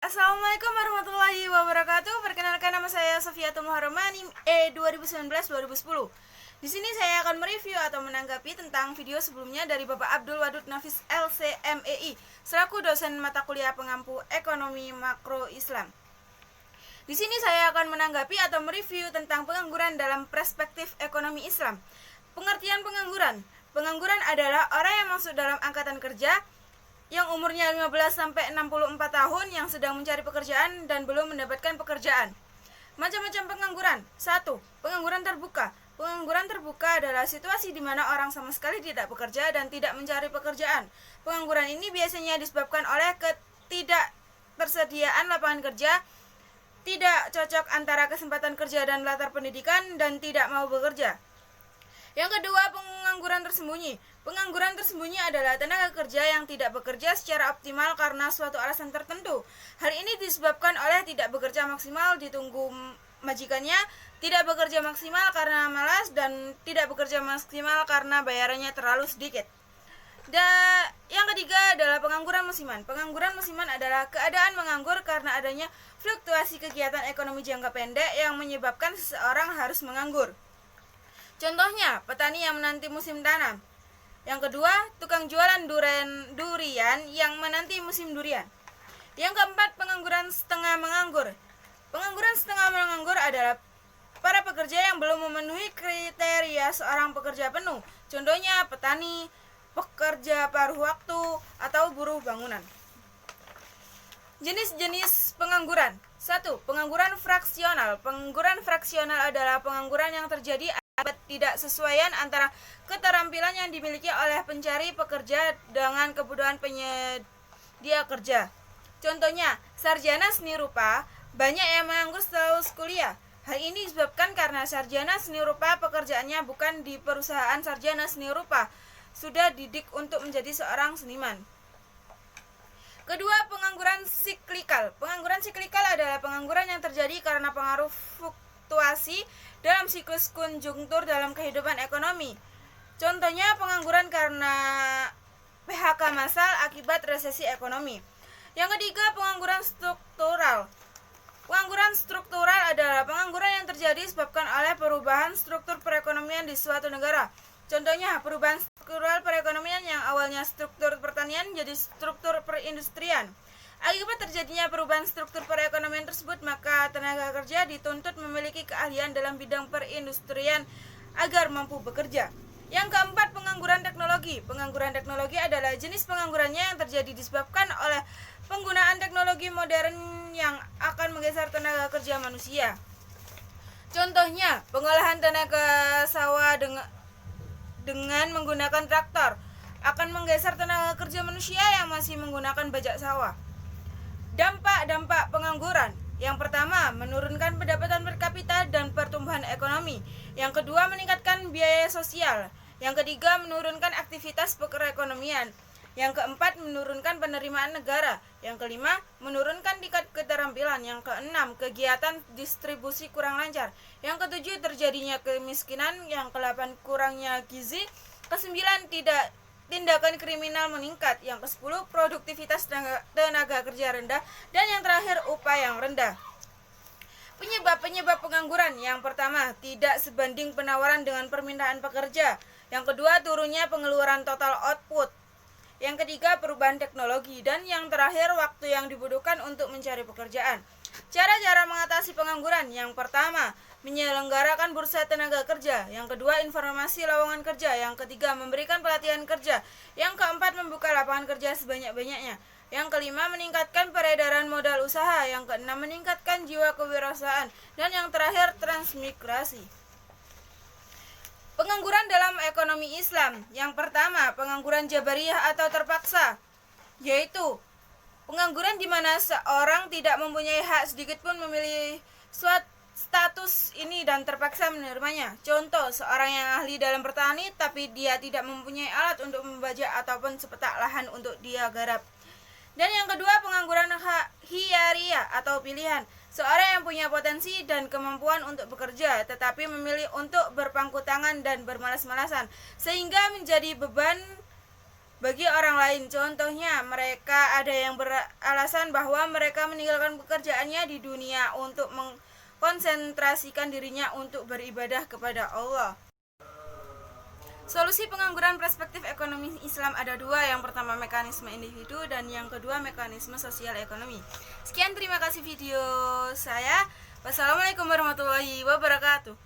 Assalamualaikum warahmatullahi wabarakatuh. Perkenalkan, nama saya Sofiatul Muharramani, 2019-2010. Di sini saya akan mereview atau menanggapi tentang video sebelumnya dari Bapak Abdul Wadud Nafis LCMEI selaku dosen mata kuliah pengampu Ekonomi Makro Islam. Di sini saya akan menanggapi atau mereview tentang pengangguran dalam perspektif ekonomi Islam. Pengertian pengangguran. Pengangguran adalah orang yang masuk dalam angkatan kerja yang umurnya 15-64 tahun yang sedang mencari pekerjaan dan belum mendapatkan pekerjaan. Macam-macam pengangguran. 1. Pengangguran terbuka. Pengangguran terbuka adalah situasi di mana orang sama sekali tidak bekerja dan tidak mencari pekerjaan. Pengangguran ini biasanya disebabkan oleh ketidaktersediaan lapangan kerja, tidak cocok antara kesempatan kerja dan latar pendidikan, dan tidak mau bekerja. Yang kedua, pengangguran tersembunyi. Pengangguran tersembunyi adalah tenaga kerja yang tidak bekerja secara optimal karena suatu alasan tertentu. Hal ini disebabkan oleh tidak bekerja maksimal ditunggu majikannya, tidak bekerja maksimal karena malas, dan tidak bekerja maksimal karena bayarannya terlalu sedikit. Dan yang ketiga adalah pengangguran musiman. Pengangguran musiman adalah keadaan menganggur karena adanya fluktuasi kegiatan ekonomi jangka pendek yang menyebabkan seseorang harus menganggur. Contohnya, petani yang menanti musim tanam. Yang kedua, tukang jualan durian yang menanti musim durian. Yang keempat, pengangguran setengah menganggur. Pengangguran setengah menganggur adalah para pekerja yang belum memenuhi kriteria seorang pekerja penuh. Contohnya, petani, pekerja paruh waktu, atau buruh bangunan. Jenis-jenis pengangguran. 1. Pengangguran fraksional. Pengangguran fraksional adalah pengangguran yang terjadi akibat tidak sesuaian antara keterampilan yang dimiliki oleh pencari pekerja dengan kebutuhan penyedia kerja. Contohnya, sarjana seni rupa banyak yang menganggur setelah lulus kuliah. Hal ini disebabkan karena sarjana seni rupa pekerjaannya bukan di perusahaan sarjana seni rupa, sudah didik untuk menjadi seorang seniman. Kedua, pengangguran siklikal. Pengangguran siklikal adalah pengangguran yang terjadi karena pengaruh fluktuasi dalam siklus konjungtur dalam kehidupan ekonomi. Contohnya, pengangguran karena PHK massal akibat resesi ekonomi. Yang ketiga, pengangguran struktural. Pengangguran struktural adalah pengangguran yang terjadi disebabkan oleh perubahan struktur perekonomian di suatu negara. Contohnya, perubahan struktural perekonomian yang awalnya struktur pertanian jadi struktur perindustrian. Akibat terjadinya perubahan struktur perekonomian tersebut, maka tenaga kerja dituntut memiliki keahlian dalam bidang perindustrian agar mampu bekerja. Yang keempat, pengangguran teknologi. Pengangguran teknologi adalah jenis penganggurannya yang terjadi disebabkan oleh penggunaan teknologi modern yang akan menggeser tenaga kerja manusia. Contohnya, pengolahan tenaga sawah dengan menggunakan traktor akan menggeser tenaga kerja manusia yang masih menggunakan bajak sawah. Dampak-dampak pengangguran. Yang pertama, menurunkan pendapatan per kapita dan pertumbuhan ekonomi. Yang kedua, meningkatkan biaya sosial. Yang ketiga, menurunkan aktivitas perekonomian. Yang keempat, menurunkan penerimaan negara. Yang kelima, menurunkan tingkat keterampilan. Yang keenam, kegiatan distribusi kurang lancar. Yang ketujuh, terjadinya kemiskinan. Yang kedelapan, kurangnya gizi. Kesembilan, tindakan kriminal meningkat. Yang ke-10, produktivitas tenaga kerja rendah. Dan yang terakhir, upah yang rendah. Penyebab pengangguran. Yang pertama, tidak sebanding penawaran dengan permintaan pekerja. Yang kedua, turunnya pengeluaran total output. Yang ketiga, perubahan teknologi. Dan yang terakhir, waktu yang dibutuhkan untuk mencari pekerjaan. Cara-cara mengatasi pengangguran. Yang pertama, menyelenggarakan bursa tenaga kerja. Yang kedua, informasi lowongan kerja. Yang ketiga, memberikan pelatihan kerja. Yang keempat, membuka lapangan kerja sebanyak-banyaknya. Yang kelima, meningkatkan peredaran modal usaha. Yang keenam, meningkatkan jiwa kewirausahaan. Dan yang terakhir, transmigrasi. Pengangguran dalam ekonomi Islam. Yang pertama, pengangguran jabariyah atau terpaksa, yaitu pengangguran di mana seorang tidak mempunyai hak sedikit pun memilih suatu status ini dan terpaksa menerimanya. Contoh, seorang yang ahli dalam bertani tapi dia tidak mempunyai alat untuk membajak ataupun sepetak lahan untuk dia garap. Dan yang kedua, pengangguran khiyariyah atau pilihan. Seorang yang punya potensi dan kemampuan untuk bekerja tetapi memilih untuk berpangku tangan dan bermalas-malasan sehingga menjadi beban bagi orang lain. Contohnya, mereka ada yang beralasan bahwa mereka meninggalkan pekerjaannya di dunia untuk mengkonsentrasikan dirinya untuk beribadah kepada Allah. Solusi pengangguran perspektif ekonomi Islam ada dua. Yang pertama mekanisme individu dan yang kedua mekanisme sosial ekonomi. Sekian, terima kasih video saya. Wassalamualaikum warahmatullahi wabarakatuh.